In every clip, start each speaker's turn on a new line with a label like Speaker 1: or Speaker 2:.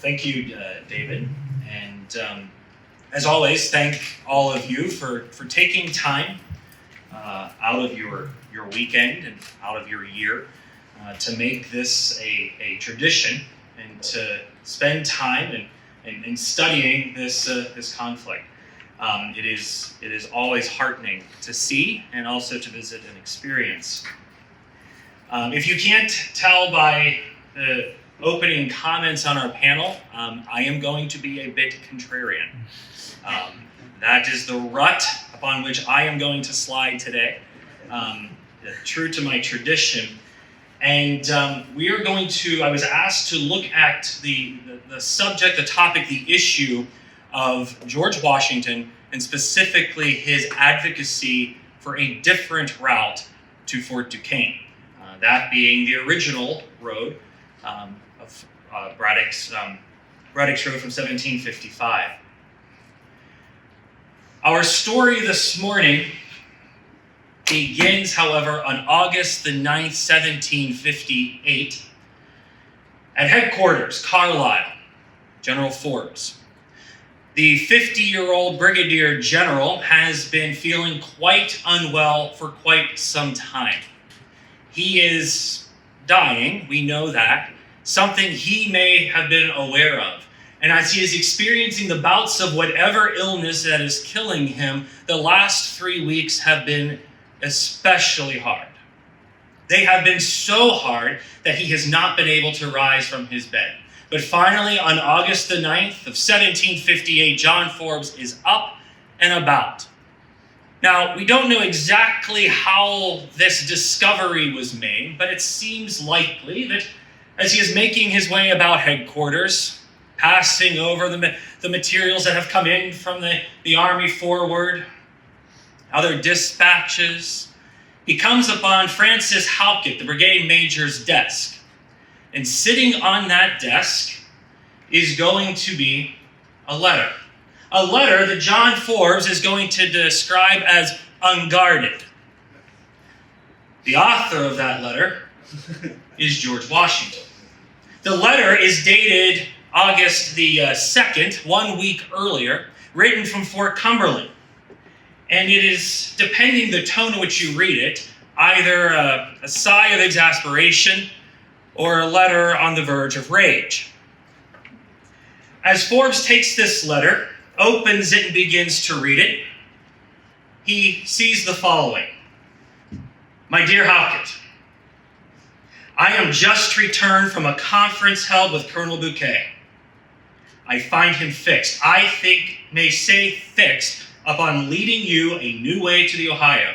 Speaker 1: Thank you, David. And as always, thank all of you for taking time out of your weekend and out of your year to make this a tradition and to spend time in studying this conflict. It is always heartening to see and also to visit and experience. If you can't tell by the opening comments on our panel, I am going to be a bit contrarian. That is the rut upon which I am going to slide today, true to my tradition. And we are going to, I was asked to look at the subject, the topic, the issue of George Washington, and specifically his advocacy for a different route to Fort Duquesne. That being the original road of Braddock's Road from 1755. Our story this morning begins, however, on August the 9th, 1758, at headquarters, Carlisle, General Forbes. The 50-year-old brigadier general has been feeling quite unwell for quite some time. He is dying, we know that, something he may have been aware of. And as he is experiencing the bouts of whatever illness that is killing him, the last 3 weeks have been especially hard. They have been so hard that he has not been able to rise from his bed. But finally, on August the 9th of 1758, John Forbes is up and about. Now, we don't know exactly how this discovery was made, but it seems likely that as he is making his way about headquarters, passing over the materials that have come in from the Army forward, other dispatches, he comes upon Francis Halkett, the brigade major's desk. And sitting on that desk is going to be a letter. A letter that John Forbes is going to describe as unguarded. The author of that letter is George Washington. The letter is dated August the 2nd, 1 week earlier, written from Fort Cumberland. And it is, depending the tone in which you read it, either a sigh of exasperation or a letter on the verge of rage. As Forbes takes this letter, opens it and begins to read it, he sees the following. My dear Halkett, I am just returned from a conference held with Colonel Bouquet. I find him fixed, I think may say fixed, upon leading you a new way to the Ohio,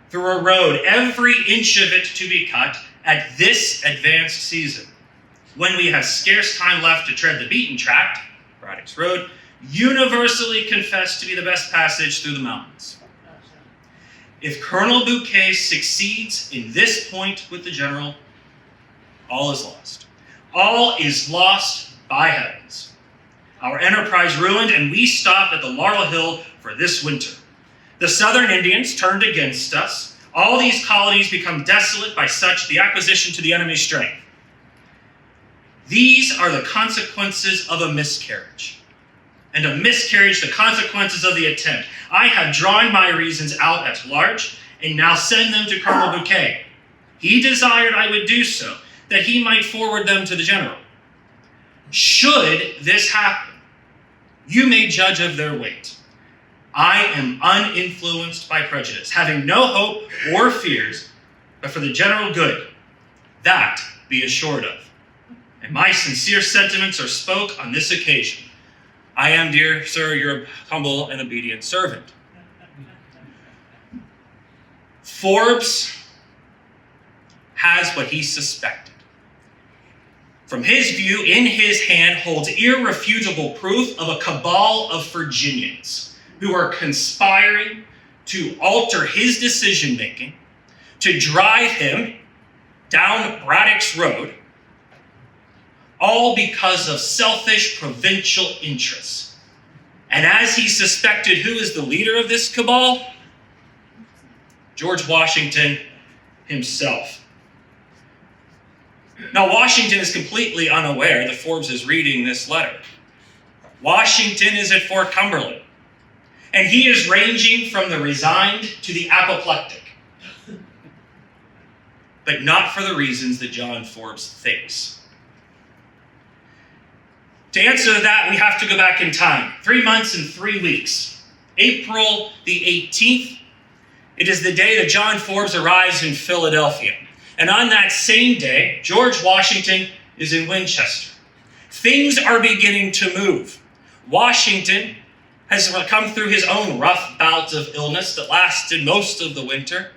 Speaker 1: through a road every inch of it to be cut at this advanced season, when we have scarce time left to tread the beaten tract, Braddock-Forbes Road, universally confessed to be the best passage through the mountains. If Colonel Bouquet succeeds in this point with the general, all is lost. All is lost by heavens. Our enterprise ruined, and we stopped at the Laurel Hill for this winter. The southern Indians turned against us. All these colonies become desolate by such the acquisition to the enemy's strength. These are the consequences of a miscarriage. And a miscarriage, the consequences of the attempt. I have drawn my reasons out at large, and now send them to Colonel Bouquet. He desired I would do so, that he might forward them to the general. Should this happen, you may judge of their weight. I am uninfluenced by prejudice, having no hope or fears, but for the general good, that be assured of. And my sincere sentiments are spoke on this occasion. I am, dear sir, your humble and obedient servant. Forbes has what he suspected. From his view, in his hand holds irrefutable proof of a cabal of Virginians who are conspiring to alter his decision-making, to drive him down Braddock's Road, all because of selfish provincial interests. And as he suspected, who is the leader of this cabal? George Washington himself. Now, Washington is completely unaware that Forbes is reading this letter. Washington is at Fort Cumberland, and he is ranging from the resigned to the apoplectic, but not for the reasons that John Forbes thinks. To answer that, we have to go back in time. 3 months and 3 weeks. April the 18th, it is the day that John Forbes arrives in Philadelphia. And on that same day, George Washington is in Winchester. Things are beginning to move. Washington has come through his own rough bout of illness that lasted most of the winter.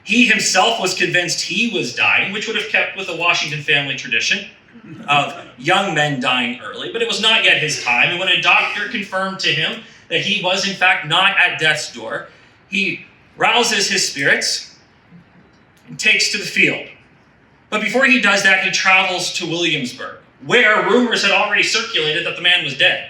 Speaker 1: He himself was convinced he was dying, which would have kept with the Washington family tradition of young men dying early, but it was not yet his time. And when a doctor confirmed to him that he was in fact not at death's door, he rouses his spirits and takes to the field. But before he does that, he travels to Williamsburg, where rumors had already circulated that the man was dead.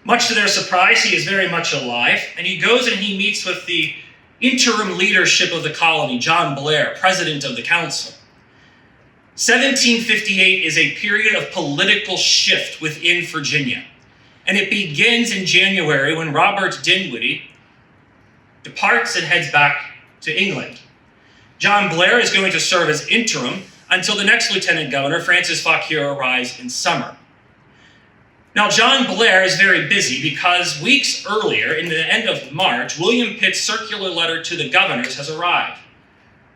Speaker 1: Much to their surprise, he is very much alive, and he goes and he meets with the interim leadership of the colony, John Blair, president of the council. 1758 is a period of political shift within Virginia, and it begins in January when Robert Dinwiddie departs and heads back to England. John Blair is going to serve as interim until the next lieutenant governor, Francis Fauquier, arrives in summer. Now, John Blair is very busy because weeks earlier, in the end of March, William Pitt's circular letter to the governors has arrived,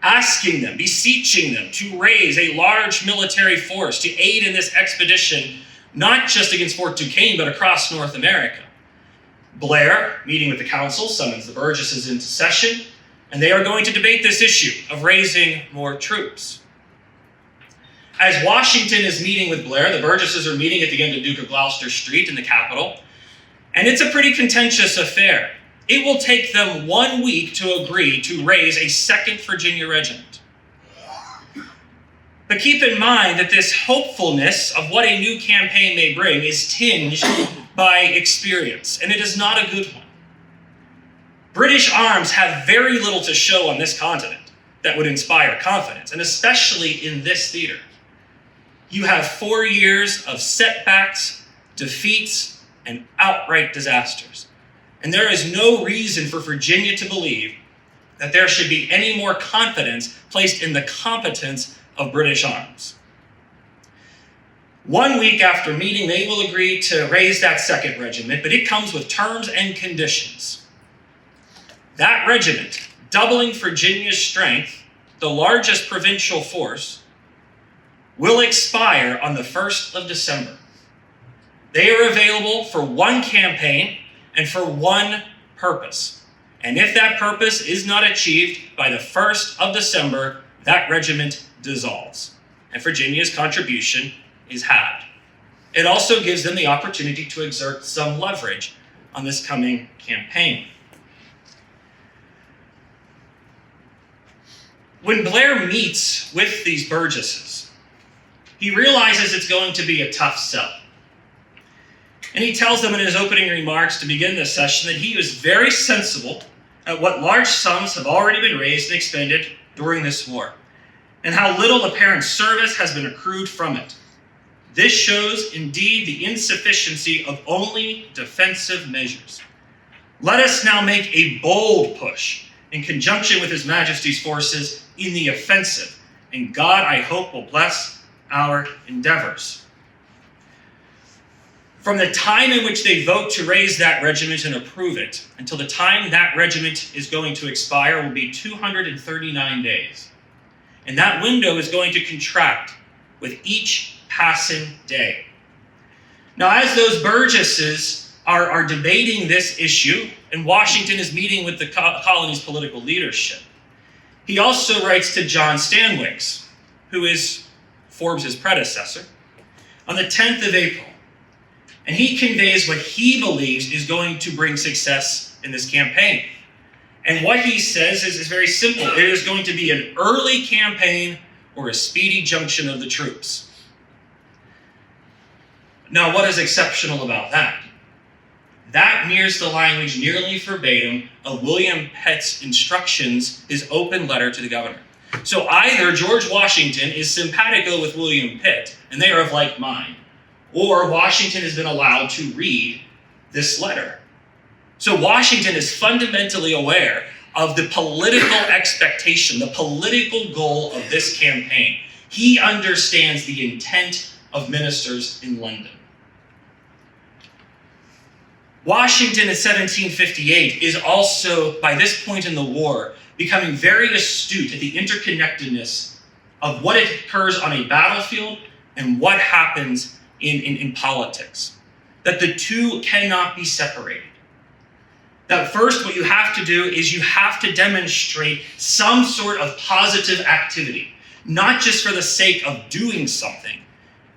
Speaker 1: asking them, beseeching them to raise a large military force to aid in this expedition, not just against Fort Duquesne, but across North America. Blair, meeting with the council, summons the Burgesses into session, and they are going to debate this issue of raising more troops. As Washington is meeting with Blair, the Burgesses are meeting at the end of Duke of Gloucester Street in the Capitol, and it's a pretty contentious affair. It will take them 1 week to agree to raise a 2nd Virginia regiment. But keep in mind that this hopefulness of what a new campaign may bring is tinged by experience, and it is not a good one. British arms have very little to show on this continent that would inspire confidence, and especially in this theater. You have 4 years of setbacks, defeats, and outright disasters. And there is no reason for Virginia to believe that there should be any more confidence placed in the competence of British arms. 1 week after meeting, they will agree to raise that 2nd regiment, but it comes with terms and conditions. That regiment, doubling Virginia's strength, the largest provincial force, will expire on the 1st of December. They are available for 1 campaign and for 1 purpose. And if that purpose is not achieved by the 1st of December, that regiment dissolves, and Virginia's contribution is had. It also gives them the opportunity to exert some leverage on this coming campaign. When Blair meets with these Burgesses, he realizes it's going to be a tough sell. And he tells them in his opening remarks to begin this session that he is very sensible at what large sums have already been raised and expended during this war, and how little apparent service has been accrued from it. This shows indeed the insufficiency of only defensive measures. Let us now make a bold push in conjunction with His Majesty's forces in the offensive, and God, I hope, will bless our endeavors. From the time in which they vote to raise that regiment and approve it, until the time that regiment is going to expire will be 239 days. And that window is going to contract with each passing day. Now, as those Burgesses are debating this issue, and Washington is meeting with the colony's political leadership, he also writes to John Stanwix, who is Forbes' predecessor, on the 10th of April. And he conveys what he believes is going to bring success in this campaign. And what he says is very simple. It is going to be an early campaign or a speedy junction of the troops. Now, what is exceptional about that? That mirrors the language nearly verbatim of William Pitt's instructions, his open letter to the governor. So either George Washington is simpatico with William Pitt, and they are of like mind, or Washington has been allowed to read this letter. So Washington is fundamentally aware of the political expectation, the political goal of this campaign. He understands the intent of ministers in London. Washington in 1758 is also, by this point in the war, becoming very astute at the interconnectedness of what occurs on a battlefield and what happens in politics. That the two cannot be separated. That first, what you have to do is you have to demonstrate some sort of positive activity, not just for the sake of doing something.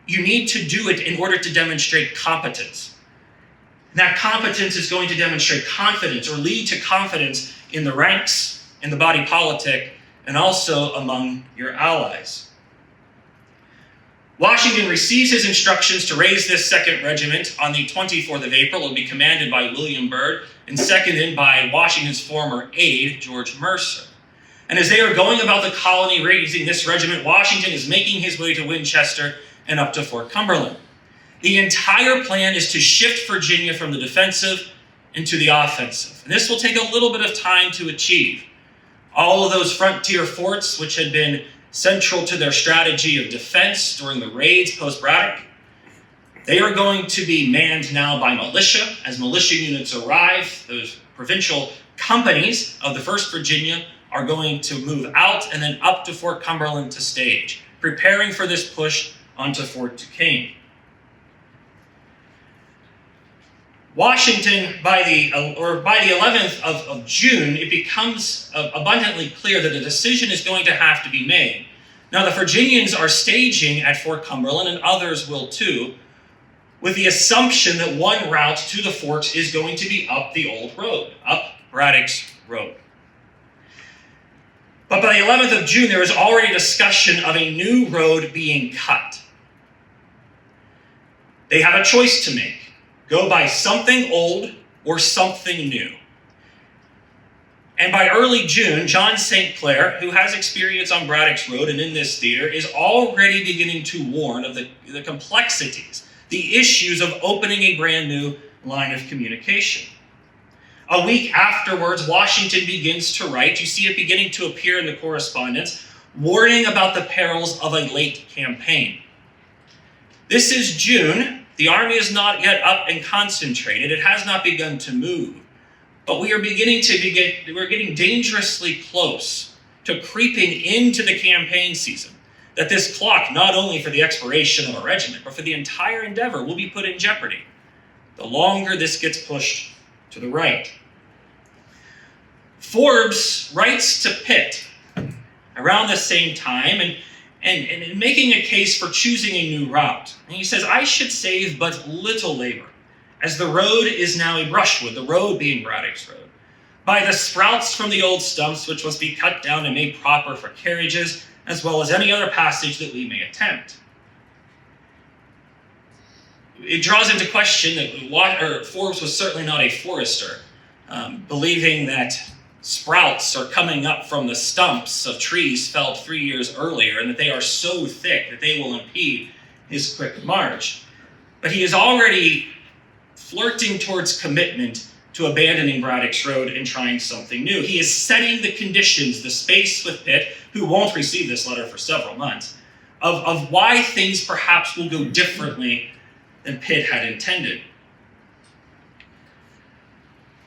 Speaker 1: You need to do it in order to demonstrate competence. And that competence is going to demonstrate confidence or lead to confidence in the ranks, in the body politic, and also among your allies. Washington receives his instructions to raise this 2nd Regiment on the 24th of April. It will be commanded by William Byrd and seconded by Washington's former aide, George Mercer. And as they are going about the colony raising this regiment, Washington is making his way to Winchester and up to Fort Cumberland. The entire plan is to shift Virginia from the defensive into the offensive. And this will take a little bit of time to achieve. All of those frontier forts, which had been central to their strategy of defense during the raids post-Braddock, they are going to be manned now by militia. As militia units arrive, those provincial companies of the 1st Virginia are going to move out and then up to Fort Cumberland to stage, preparing for this push onto Fort Duquesne. Washington, by the 11th of June, it becomes abundantly clear that a decision is going to have to be made. Now, the Virginians are staging at Fort Cumberland, and others will too, with the assumption that one route to the forts is going to be up the old road, up Braddock's Road. But by the 11th of June, there is already discussion of a new road being cut. They have a choice to make. Go by something old or something new. And by early June, John St. Clair, who has experience on Braddock's Road and in this theater, is already beginning to warn of the complexities, the issues of opening a brand new line of communication. A week afterwards, Washington begins to write. You see it beginning to appear in the correspondence, warning about the perils of a late campaign. This is June. The army is not yet up and concentrated. It has not begun to move. But we're getting dangerously close to creeping into the campaign season. That this clock, not only for the expiration of a regiment, but for the entire endeavor, will be put in jeopardy. The longer this gets pushed to the right. Forbes writes to Pitt around the same time and making a case for choosing a new route. And he says, I should save but little labor, as the road is now a brushwood, the road being Braddock's Road, by the sprouts from the old stumps which must be cut down and made proper for carriages, as well as any other passage that we may attempt. It draws into question that Forbes was certainly not a forester, believing that sprouts are coming up from the stumps of trees felled 3 years earlier, and that they are so thick that they will impede his quick march. But he is already flirting towards commitment to abandoning Braddock's Road and trying something new. He is setting the conditions, the space with Pitt, who won't receive this letter for several months, of why things perhaps will go differently than Pitt had intended.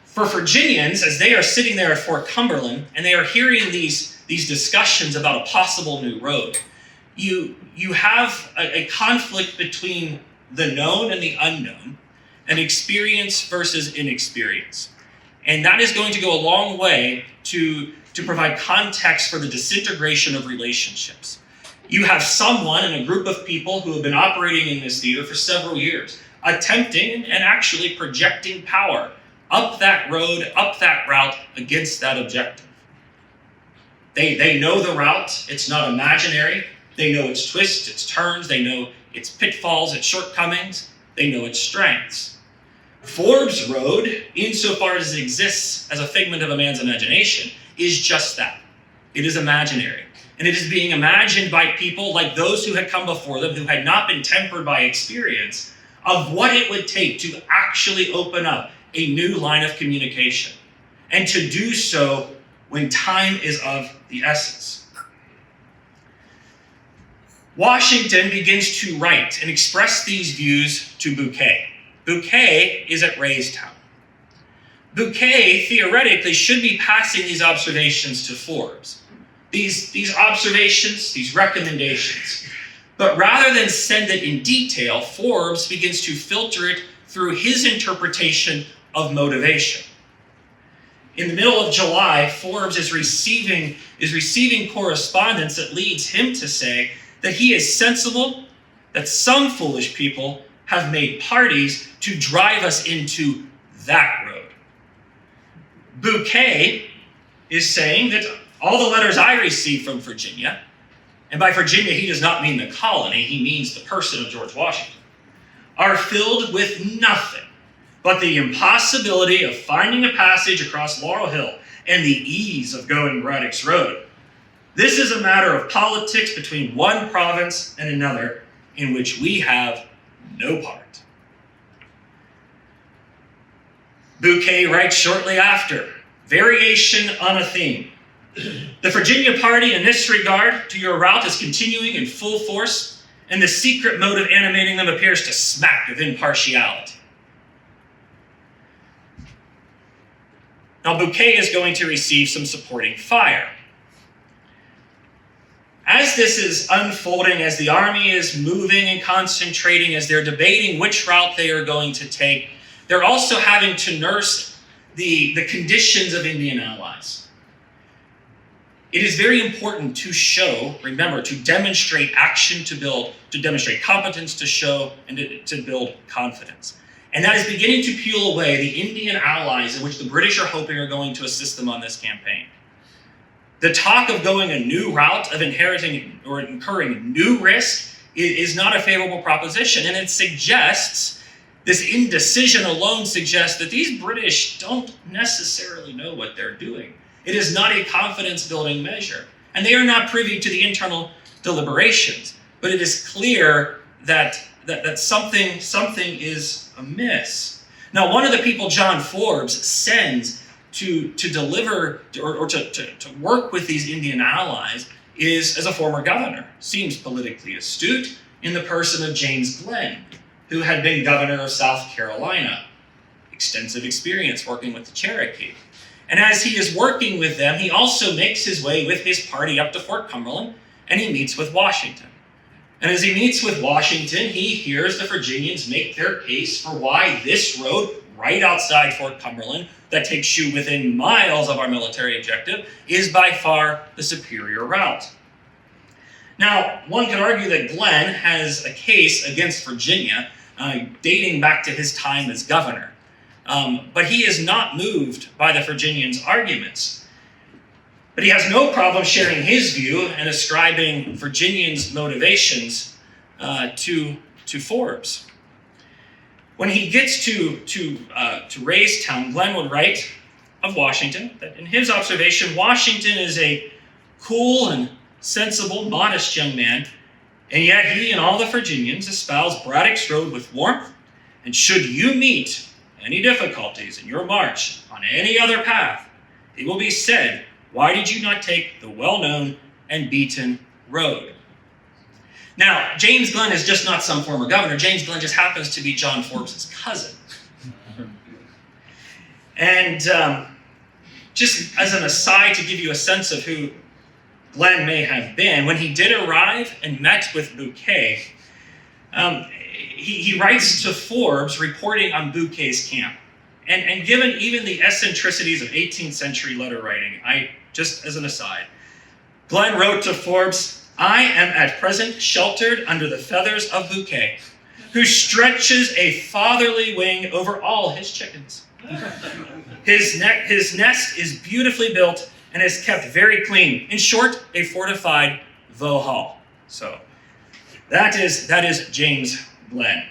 Speaker 1: For Virginians, as they are sitting there at Fort Cumberland and they are hearing these discussions about a possible new road, you have a conflict between the known and the unknown, and experience versus inexperience. And that is going to go a long way to provide context for the disintegration of relationships. You have someone and a group of people who have been operating in this theater for several years, attempting and actually projecting power up that road, up that route, against that objective. They know the route. It's not imaginary. They know its twists, its turns. They know its pitfalls, its shortcomings. They know its strengths. Forbes Road, insofar as it exists as a figment of a man's imagination, is just that. It is imaginary. And it is being imagined by people like those who had come before them, who had not been tempered by experience, of what it would take to actually open up a new line of communication, and to do so when time is of the essence. Washington begins to write and express these views to Bouquet. Bouquet is at Raystown. Bouquet theoretically should be passing these observations to Forbes. These observations, these recommendations. But rather than send it in detail, Forbes begins to filter it through his interpretation of motivation. In the middle of July, Forbes is receiving correspondence that leads him to say that he is sensible, that some foolish people have made parties to drive us into that road. Bouquet is saying that all the letters I received from Virginia, and by Virginia he does not mean the colony, he means the person of George Washington, are filled with nothing but the impossibility of finding a passage across Laurel Hill and the ease of going Braddock's Road. This is a matter of politics between one province and another in which we have no part. Bouquet writes shortly after, variation on a theme. The Virginia party in this regard to your route is continuing in full force, and the secret motive animating them appears to smack of impartiality. Now, Bouquet is going to receive some supporting fire. As this is unfolding, as the army is moving and concentrating, as they're debating which route they are going to take, they're also having to nurse the conditions of Indian allies. It is very important to show, remember, to demonstrate action, to demonstrate competence, to show, and to build confidence. And that is beginning to peel away the Indian allies in which the British are hoping are going to assist them on this campaign. The talk of going a new route, of inheriting or incurring new risk, is not a favorable proposition. And it suggests, this indecision alone suggests that these British don't necessarily know what they're doing. It is not a confidence-building measure. And they are not privy to the internal deliberations. But it is clear that something is amiss. Now, one of the people John Forbes sends to deliver or to work with these Indian allies is as a former governor. Seems politically astute, in the person of James Glenn, who had been governor of South Carolina. Extensive experience working with the Cherokee. And as he is working with them, he also makes his way with his party up to Fort Cumberland, and he meets with Washington. And as he meets with Washington, he hears the Virginians make their case for why this road right outside Fort Cumberland, that takes you within miles of our military objective, is by far the superior route. Now, one could argue that Glenn has a case against Virginia dating back to his time as governor. But he is not moved by the Virginians' arguments. But he has no problem sharing his view and ascribing Virginians' motivations to Forbes. When he gets to Raystown, Glenn would write of Washington that in his observation, Washington is a cool and sensible, modest young man, and yet he and all the Virginians espouse Braddock's Road with warmth, and should you meet any difficulties in your march on any other path, it will be said, why did you not take the well-known and beaten road? Now, James Glenn is just not some former governor. James Glenn just happens to be John Forbes' cousin. And just as an aside to give you a sense of who Glenn may have been, when he did arrive and met with Bouquet, he writes to Forbes reporting on Bouquet's camp. And given even the eccentricities of 18th century letter writing, just as an aside, Glenn wrote to Forbes, I am at present sheltered under the feathers of Bouquet, who stretches a fatherly wing over all his chickens. His nest is beautifully built and is kept very clean. In short, a fortified Vauxhall. So that is James Glenn.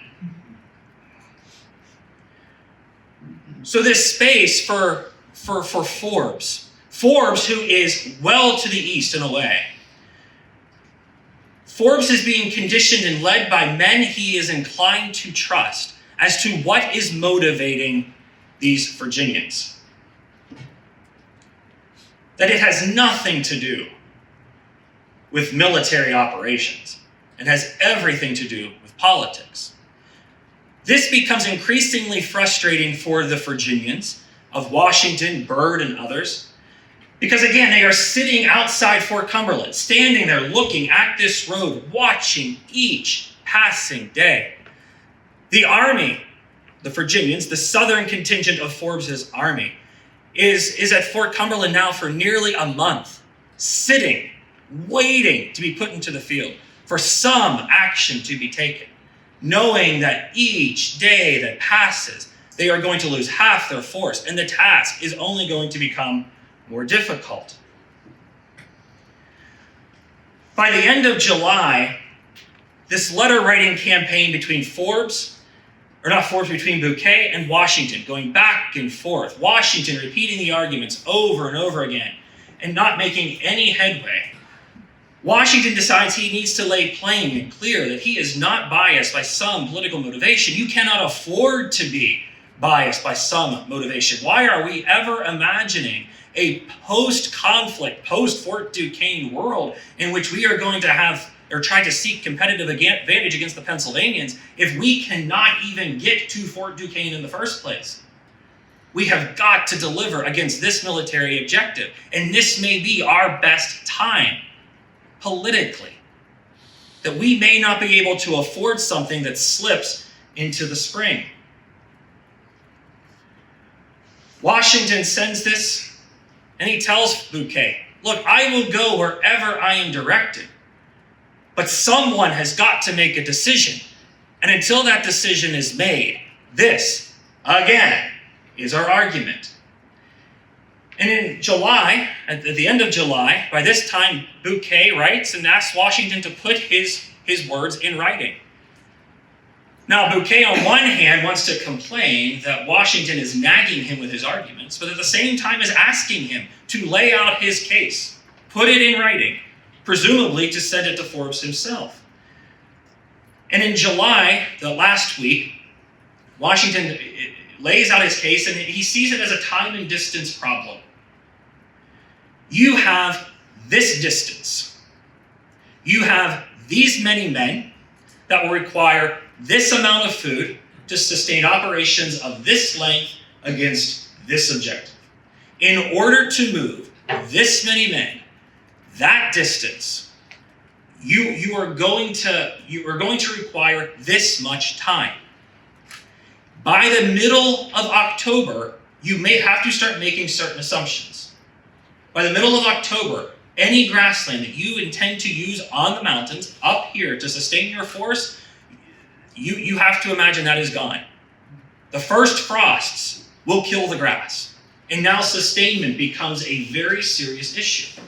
Speaker 1: So this space for Forbes, who is well to the east in a way, Forbes is being conditioned and led by men he is inclined to trust as to what is motivating these Virginians. That it has nothing to do with military operations. It has everything to do with politics. This becomes increasingly frustrating for the Virginians of Washington, Byrd, and others, because again, they are sitting outside Fort Cumberland, standing there looking at this road, watching each passing day. The army, the Virginians, the southern contingent of Forbes' army, is at Fort Cumberland now for nearly a month, sitting, waiting to be put into the field, for some action to be taken, knowing that each day that passes, they are going to lose half their force, and the task is only going to become more difficult. By the end of July, this letter-writing campaign between between Bouquet and Washington, going back and forth, Washington repeating the arguments over and over again, and not making any headway. Washington decides he needs to lay plain and clear that he is not biased by some political motivation. You cannot afford to be biased by some motivation. Why are we ever imagining a post-conflict, post-Fort Duquesne world in which we are going to have or try to seek competitive advantage against the Pennsylvanians if we cannot even get to Fort Duquesne in the first place? We have got to deliver against this military objective, and this may be our best time politically, that we may not be able to afford something that slips into the spring. Washington sends this, and he tells Bouquet, look, I will go wherever I am directed, but someone has got to make a decision. And until that decision is made, this, again, is our argument. And in July, at the end of July, by this time, Bouquet writes and asks Washington to put his words in writing. Now, Bouquet, on one hand, wants to complain that Washington is nagging him with his arguments, but at the same time is asking him to lay out his case, put it in writing, presumably to send it to Forbes himself. And in July, the last week, Washington lays out his case, and he sees it as a time and distance problem. You have this distance. You have these many men that will require this amount of food to sustain operations of this length against this objective. In order to move this many men that distance, you are going to require this much time. By the middle of October, you may have to start making certain assumptions. By the middle of October, any grassland that you intend to use on the mountains up here to sustain your force, you have to imagine that is gone. The first frosts will kill the grass, and now sustainment becomes a very serious issue.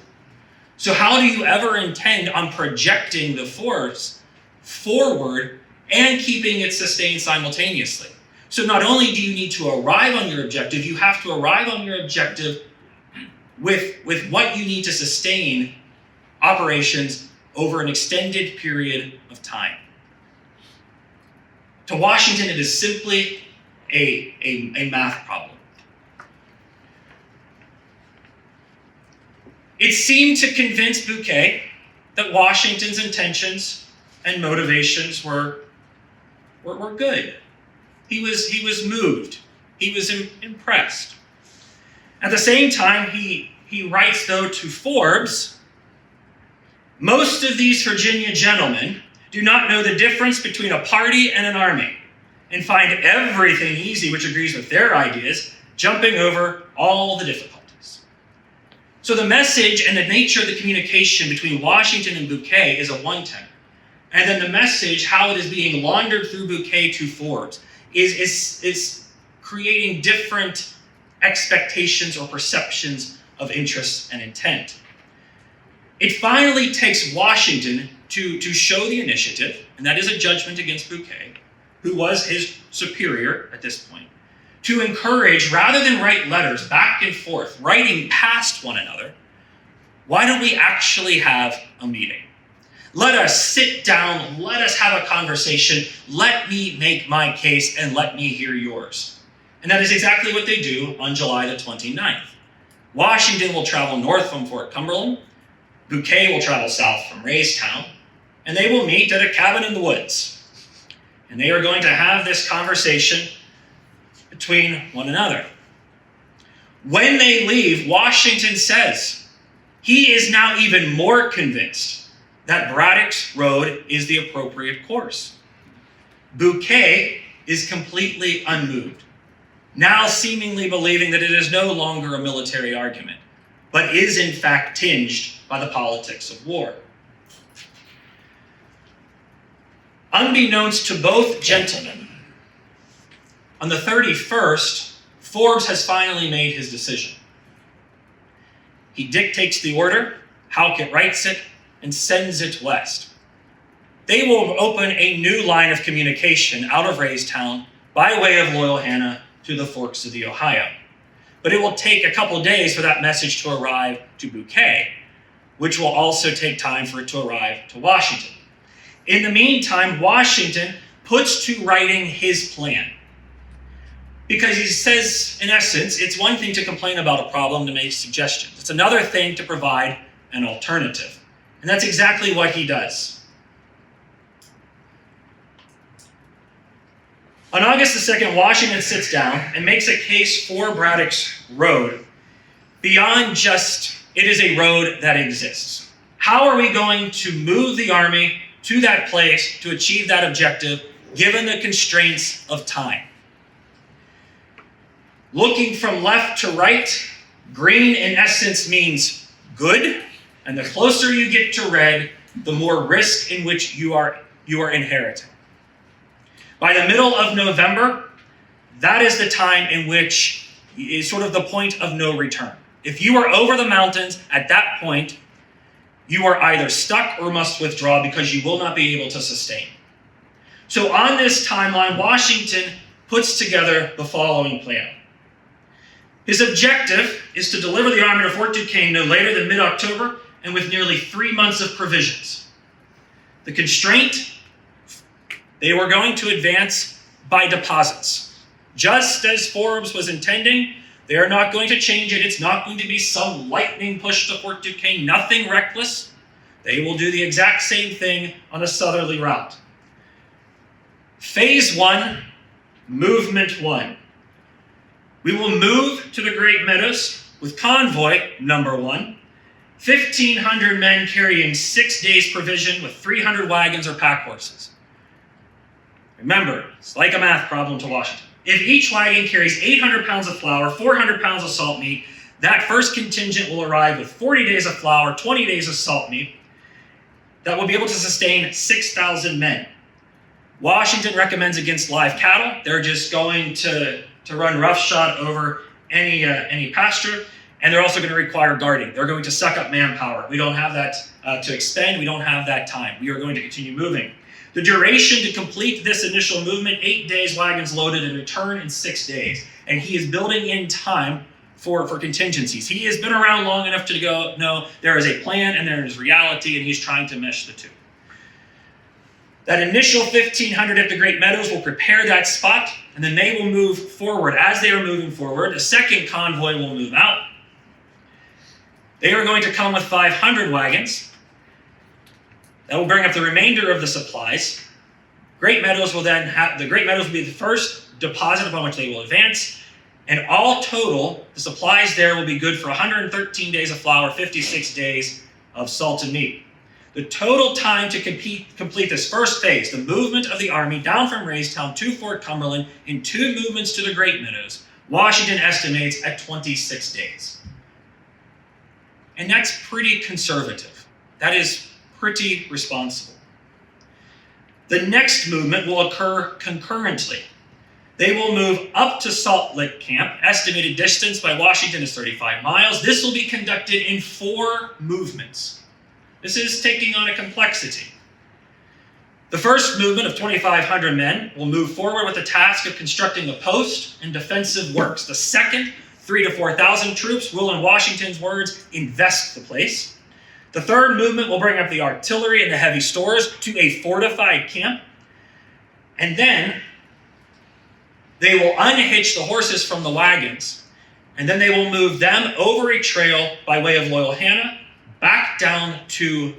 Speaker 1: So how do you ever intend on projecting the force forward and keeping it sustained simultaneously? So not only do you need to arrive on your objective, you have to arrive on your objective with what you need to sustain operations over an extended period of time. To Washington, it is simply a math problem. It seemed to convince Bouquet that Washington's intentions and motivations were good. He was moved. He was impressed. At the same time, he writes, though, to Forbes, most of these Virginia gentlemen do not know the difference between a party and an army, and find everything easy which agrees with their ideas, jumping over all the difficulties. So the message and the nature of the communication between Washington and Bouquet is a one-tenor. And then the message, how it is being laundered through Bouquet to Forbes, is creating different expectations or perceptions of interest and intent. It finally takes Washington to show the initiative, and that is a judgment against Bouquet, who was his superior at this point, to encourage, rather than write letters back and forth, writing past one another, why don't we actually have a meeting? Let us sit down, let us have a conversation, let me make my case, and let me hear yours. And that is exactly what they do on July the 29th. Washington will travel north from Fort Cumberland, Bouquet will travel south from Raystown, and they will meet at a cabin in the woods. And they are going to have this conversation between one another. When they leave, Washington says he is now even more convinced that Braddock's road is the appropriate course. Bouquet is completely unmoved, now seemingly believing that it is no longer a military argument, but is in fact tinged by the politics of war. Unbeknownst to both gentlemen, on the 31st, Forbes has finally made his decision. He dictates the order, Halkett writes it, and sends it west. They will open a new line of communication out of Raystown by way of Loyalhanna to the forks of the Ohio. But it will take a couple days for that message to arrive to Bouquet, which will also take time for it to arrive to Washington. In the meantime, Washington puts to writing his plan. Because he says, in essence, it's one thing to complain about a problem, to make suggestions. It's another thing to provide an alternative. And that's exactly what he does. On August the 2nd, Washington sits down and makes a case for Braddock's road beyond just, it is a road that exists. How are we going to move the army to that place to achieve that objective, given the constraints of time? Looking from left to right, green in essence means good, and the closer you get to red, the more risk in which you are inheriting. By the middle of November, that is the time in which is sort of the point of no return. If you are over the mountains at that point, you are either stuck or must withdraw because you will not be able to sustain. So on this timeline, Washington puts together the following plan. His objective is to deliver the army to Fort Duquesne no later than mid-October and with nearly 3 months of provisions. The constraint, they were going to advance by deposits. Just as Forbes was intending, they are not going to change it. It's not going to be some lightning push to Fort Duquesne, nothing reckless. They will do the exact same thing on a southerly route. Phase 1, Movement 1. We will move to the Great Meadows with convoy number 1, 1,500 men carrying 6 days' provision with 300 wagons or pack horses. Remember, it's like a math problem to Washington. If each wagon carries 800 pounds of flour, 400 pounds of salt meat, that first contingent will arrive with 40 days of flour, 20 days of salt meat, that will be able to sustain 6,000 men. Washington recommends against live cattle. They're just going to run roughshod over any pasture, and they're also going to require guarding. They're going to suck up manpower. We don't have that to expend. We don't have that time. We are going to continue moving. The duration to complete this initial movement, 8 days, wagons loaded, and return in 6 days. And he is building in time for contingencies. He has been around long enough to go, no, there is a plan and there is reality, and he's trying to mesh the two. That initial 1,500 at the Great Meadows will prepare that spot, and then they will move forward. As they are moving forward, a second convoy will move out. They are going to come with 500 wagons. That will bring up the remainder of the supplies. Great Meadows will then have, the Great Meadows will be the first deposit upon which they will advance. And all total, the supplies there will be good for 113 days of flour, 56 days of salt and meat. The total time to complete this first phase, the movement of the army down from Raystown to Fort Cumberland in 2 movements to the Great Meadows, Washington estimates at 26 days. And that's pretty conservative. That is pretty responsible. The next movement will occur concurrently. They will move up to Salt Lick Camp. Estimated distance by Washington is 35 miles. This will be conducted in 4 movements. This is taking on a complexity. The first movement of 2,500 men will move forward with the task of constructing a post and defensive works. The second, 3,000 to 4,000 troops will, in Washington's words, invest the place. The third movement will bring up the artillery and the heavy stores to a fortified camp. And then they will unhitch the horses from the wagons. And then they will move them over a trail by way of Loyal Hannah, back down to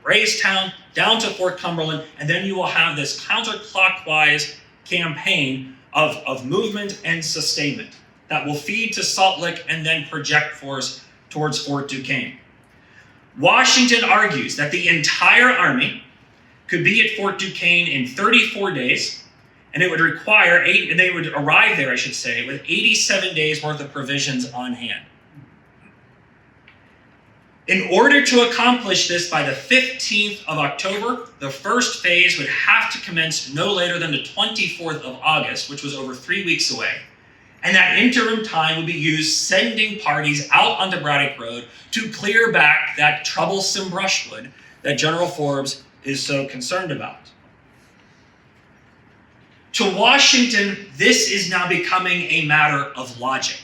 Speaker 1: Raystown, down to Fort Cumberland. And then you will have this counterclockwise campaign of movement and sustainment that will feed to Salt Lick and then project force towards Fort Duquesne. Washington argues that the entire army could be at Fort Duquesne in 34 days, and it would require they would arrive there, with 87 days worth of provisions on hand. In order to accomplish this by the 15th of October, the first phase would have to commence no later than the 24th of August, which was over 3 weeks away. And that interim time would be used sending parties out onto Braddock Road to clear back that troublesome brushwood that General Forbes is so concerned about. To Washington, this is now becoming a matter of logic.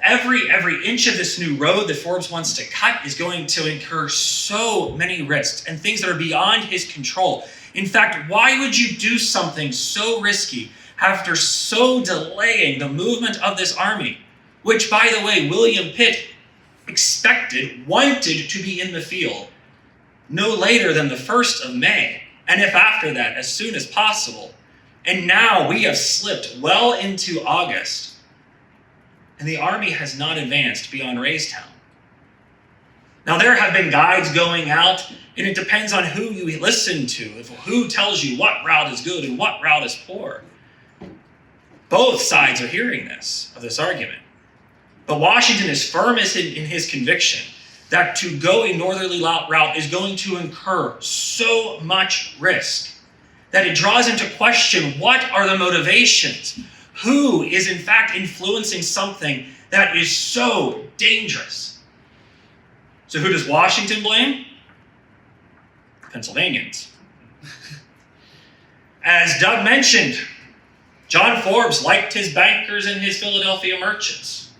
Speaker 1: Every inch of this new road that Forbes wants to cut is going to incur so many risks and things that are beyond his control. In fact, why would you do something so risky after so delaying the movement of this army, which, by the way, William Pitt wanted to be in the field no later than the 1st of May, and if after that, as soon as possible. And now we have slipped well into August, and the army has not advanced beyond Raystown. Now, there have been guides going out, and it depends on who you listen to, who tells you what route is good and what route is poor. Both sides are hearing of this argument. But Washington is firm in his conviction that to go a northerly route is going to incur so much risk that it draws into question what are the motivations? Who is in fact influencing something that is so dangerous? So who does Washington blame? Pennsylvanians. As Doug mentioned, John Forbes liked his bankers and his Philadelphia merchants.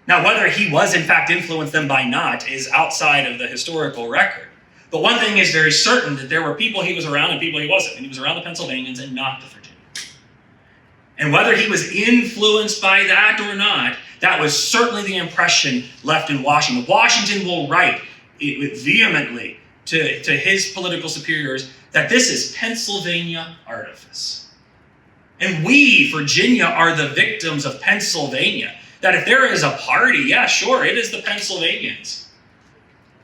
Speaker 1: Now, whether he was in fact influenced them by not is outside of the historical record. But one thing is very certain, that there were people he was around and people he wasn't. And he was around the Pennsylvanians and not the Virginians. And whether he was influenced by that or not, that was certainly the impression left in Washington. Washington will write vehemently to his political superiors that this is Pennsylvania artifice. And we, Virginia, are the victims of Pennsylvania. That if there is a party, yeah, sure, it is the Pennsylvanians.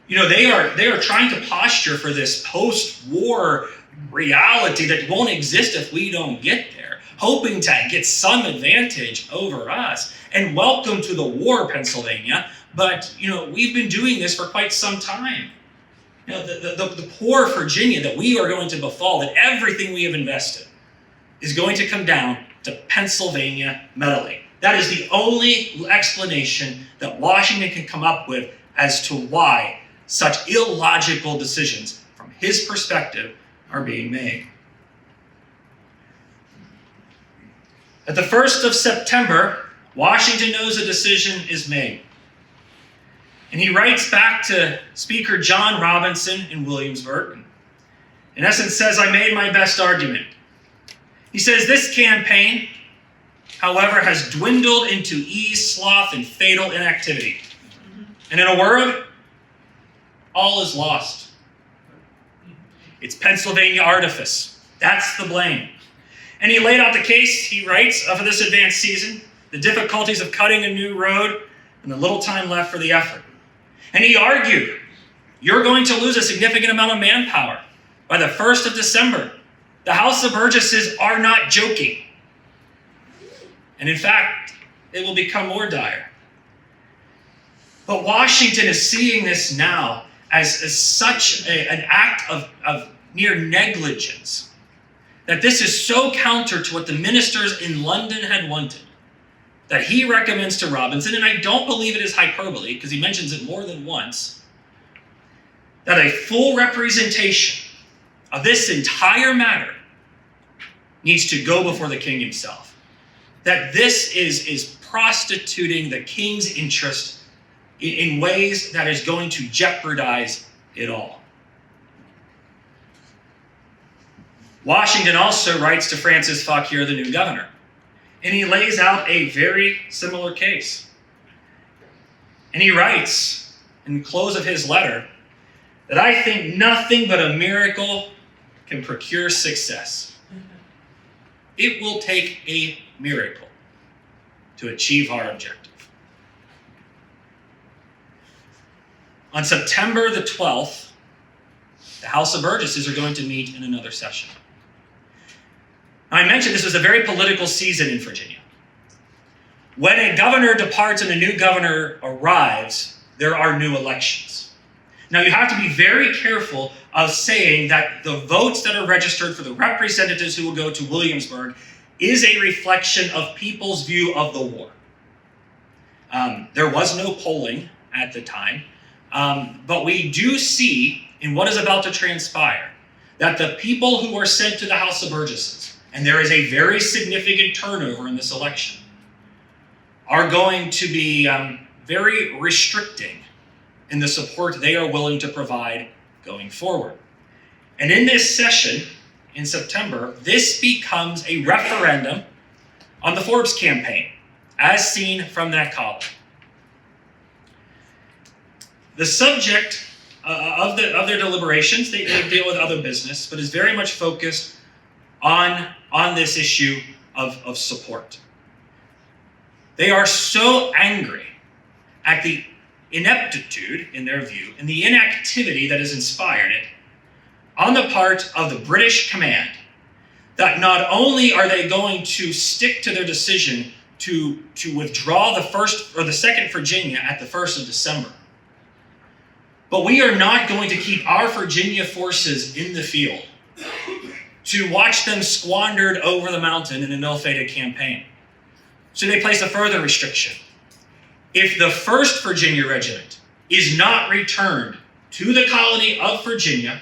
Speaker 1: They are trying to posture for this post-war reality that won't exist if we don't get there, hoping to get some advantage over us. And welcome to the war, Pennsylvania. But, we've been doing this for quite some time. The poor Virginia that we are going to befall, that everything we have invested is going to come down to Pennsylvania meddling. That is the only explanation that Washington can come up with as to why such illogical decisions, from his perspective, are being made. At the 1st of September, Washington knows a decision is made. And he writes back to Speaker John Robinson in Williamsburg, and in essence says, I made my best argument. He says, this campaign, however, has dwindled into ease, sloth, and fatal inactivity. And in a word, all is lost. It's Pennsylvania artifice. That's the blame. And he laid out the case, he writes, of this advanced season, the difficulties of cutting a new road, and the little time left for the effort. And he argued, you're going to lose a significant amount of manpower. By the 1st of December, the House of Burgesses are not joking. And in fact, it will become more dire. But Washington is seeing this now as such an act of near negligence, that this is so counter to what the ministers in London had wanted, that he recommends to Robinson, and I don't believe it is hyperbole, because he mentions it more than once, that a full representation of this entire matter needs to go before the king himself. That this is prostituting the king's interest in ways that is going to jeopardize it all. Washington also writes to Francis Fauquier, the new governor, and he lays out a very similar case. And he writes, in the close of his letter, that I think nothing but a miracle can procure success. It will take a miracle to achieve our objective. On September the 12th, the House of Burgesses are going to meet in another session. Now, I mentioned this was a very political season in Virginia. When a governor departs and a new governor arrives, there are new elections. Now, you have to be very careful of saying that the votes that are registered for the representatives who will go to Williamsburg is a reflection of people's view of the war. There was no polling at the time, but we do see in what is about to transpire that the people who are sent to the House of Burgesses, and there is a very significant turnover in this election, are going to be very restricting in the support they are willing to provide going forward. And in this session in September, this becomes a referendum on the Forbes campaign, as seen from that column. The subject of their deliberations, they deal with other business, but is very much focused on this issue of support. They are so angry at the ineptitude, in their view, and the inactivity that has inspired it on the part of the British command, that not only are they going to stick to their decision to withdraw the 1st or the 2nd Virginia at the 1st of December, but we are not going to keep our Virginia forces in the field to watch them squandered over the mountain in an ill-fated campaign. So they place a further restriction. If the 1st Virginia Regiment is not returned to the colony of Virginia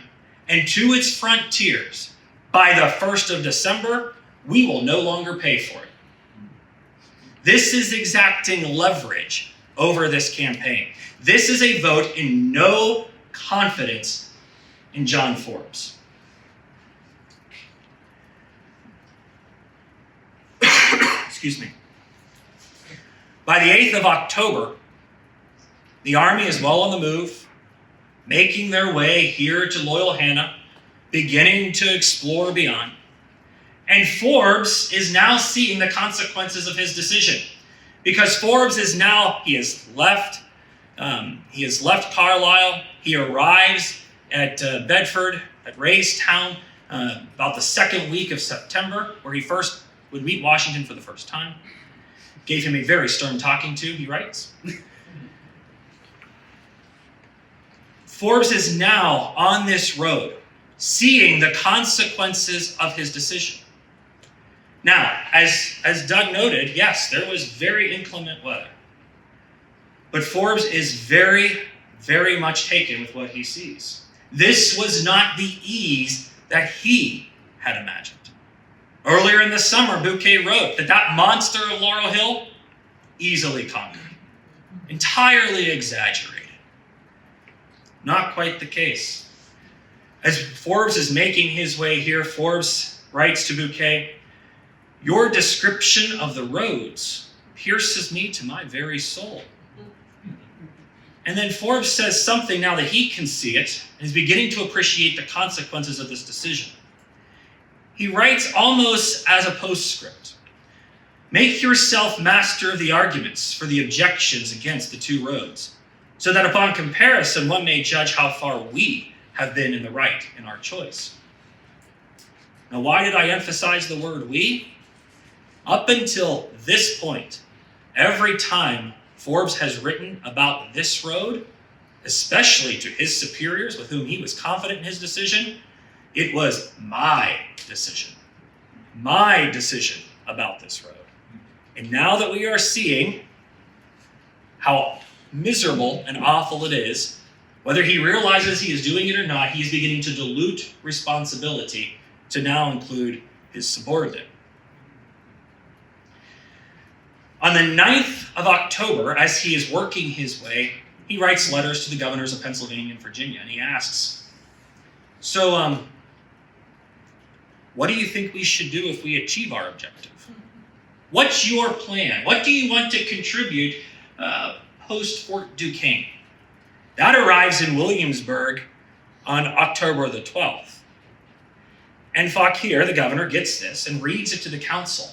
Speaker 1: and to its frontiers by the 1st of December, we will no longer pay for it. This is exacting leverage over this campaign. This is a vote in no confidence in John Forbes. Excuse me. By the 8th of October, the army is well on the move, making their way here to Loyalhanna, beginning to explore beyond. And Forbes is now seeing the consequences of his decision, because Forbes is now, he has left Carlisle. He arrives at Bedford, at Raystown, about the 2nd week of September, where he first would meet Washington for the first time. Gave him a very stern talking to, he writes. Forbes is now on this road, seeing the consequences of his decision. Now, as Doug noted, yes, there was very inclement weather. But Forbes is very, very much taken with what he sees. This was not the ease that he had imagined. Earlier in the summer, Bouquet wrote that monster of Laurel Hill, easily conquered. Entirely exaggerated. Not quite the case. As Forbes is making his way here, Forbes writes to Bouquet, "Your description of the roads pierces me to my very soul." And then Forbes says something now that he can see it, and is beginning to appreciate the consequences of this decision. He writes almost as a postscript, "Make yourself master of the arguments for the objections against the two roads, so that upon comparison one may judge how far we have been in the right in our choice." Now, why did I emphasize the word we? Up until this point, every time Forbes has written about this road, especially to his superiors with whom he was confident in his decision, it was my decision about this road. And now that we are seeing how miserable and awful it is, whether he realizes he is doing it or not, he is beginning to dilute responsibility to now include his subordinate. On the 9th of October, as he is working his way, he writes letters to the governors of Pennsylvania and Virginia, and he asks, so, what do you think we should do if we achieve our objective? What's your plan? What do you want to contribute post-Fort Duquesne? That arrives in Williamsburg on October the 12th. And Fauquier, the governor, gets this and reads it to the council.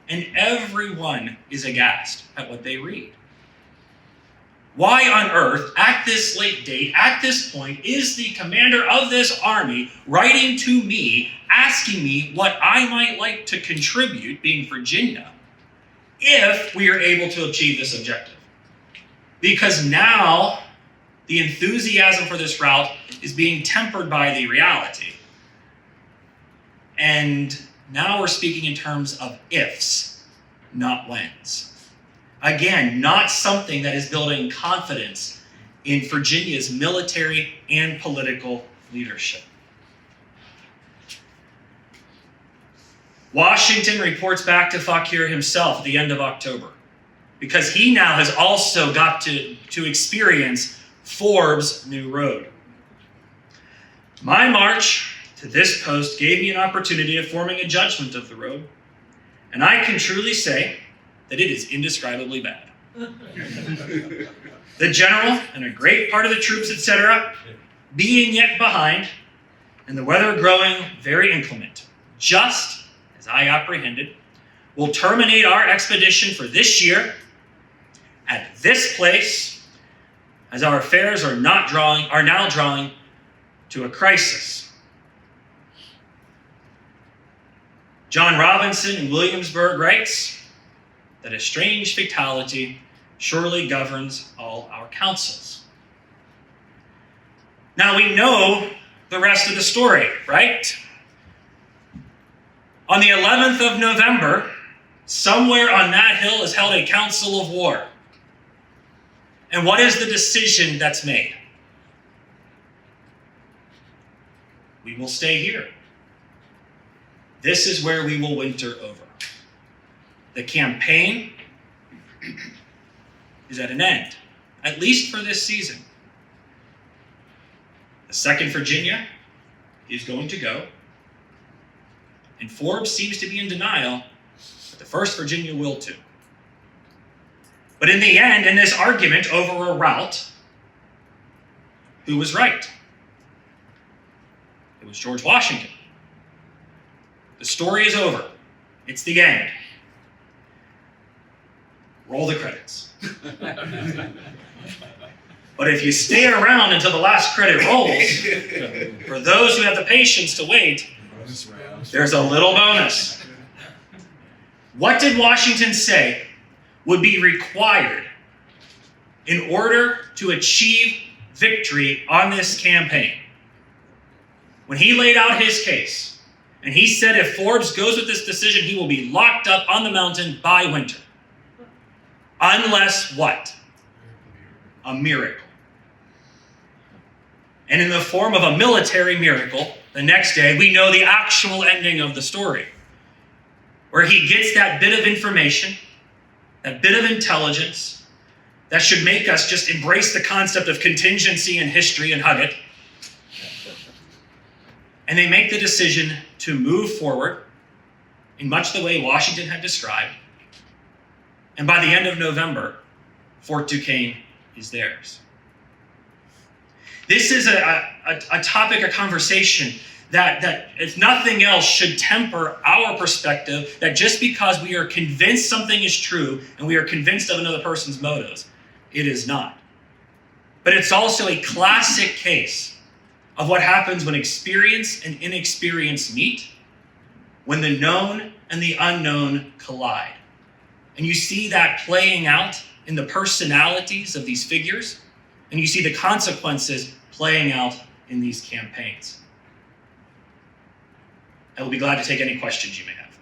Speaker 1: And everyone is aghast at what they read. Why on earth, at this late date, at this point, is the commander of this army writing to me, asking me what I might like to contribute, being Virginia, if we are able to achieve this objective? Because now the enthusiasm for this route is being tempered by the reality. And now we're speaking in terms of ifs, not whens. Again, not something that is building confidence in Virginia's military and political leadership. Washington reports back to Fauquier himself at the end of October, because he now has also got to experience Forbes' new road. My march to this post gave me an opportunity of forming a judgment of the road, and I can truly say that it is indescribably bad. The general and a great part of the troops, etc., being yet behind, and the weather growing very inclement, just as I apprehended, will terminate our expedition for this year at this place, as our affairs are now drawing to a crisis. John Robinson in Williamsburg writes that a strange fatality surely governs all our counsels. Now we know the rest of the story, right? On the 11th of November, somewhere on that hill is held a council of war. And what is the decision that's made? We will stay here. This is where we will winter over. The campaign is at an end, at least for this season. The 2nd Virginia is going to go, and Forbes seems to be in denial, but the 1st Virginia will too. But in the end, in this argument over a route, who was right? It was George Washington. The story is over. It's the end. Roll the credits. But if you stay around until the last credit rolls, for those who have the patience to wait, there's a little bonus. What did Washington say would be required in order to achieve victory on this campaign? When he laid out his case, and he said if Forbes goes with this decision, he will be locked up on the mountain by winter. Unless what? A miracle. And in the form of a military miracle, the next day, we know the actual ending of the story, where he gets that bit of information, that bit of intelligence, that should make us just embrace the concept of contingency in history and hug it. And they make the decision to move forward in much the way Washington had described. And by the end of November, Fort Duquesne is theirs. This is a topic, a conversation that, if nothing else, should temper our perspective that just because we are convinced something is true and we are convinced of another person's motives, it is not. But it's also a classic case of what happens when experience and inexperience meet, when the known and the unknown collide. And you see that playing out in the personalities of these figures, and you see the consequences playing out in these campaigns. I will be glad to take any questions you may have.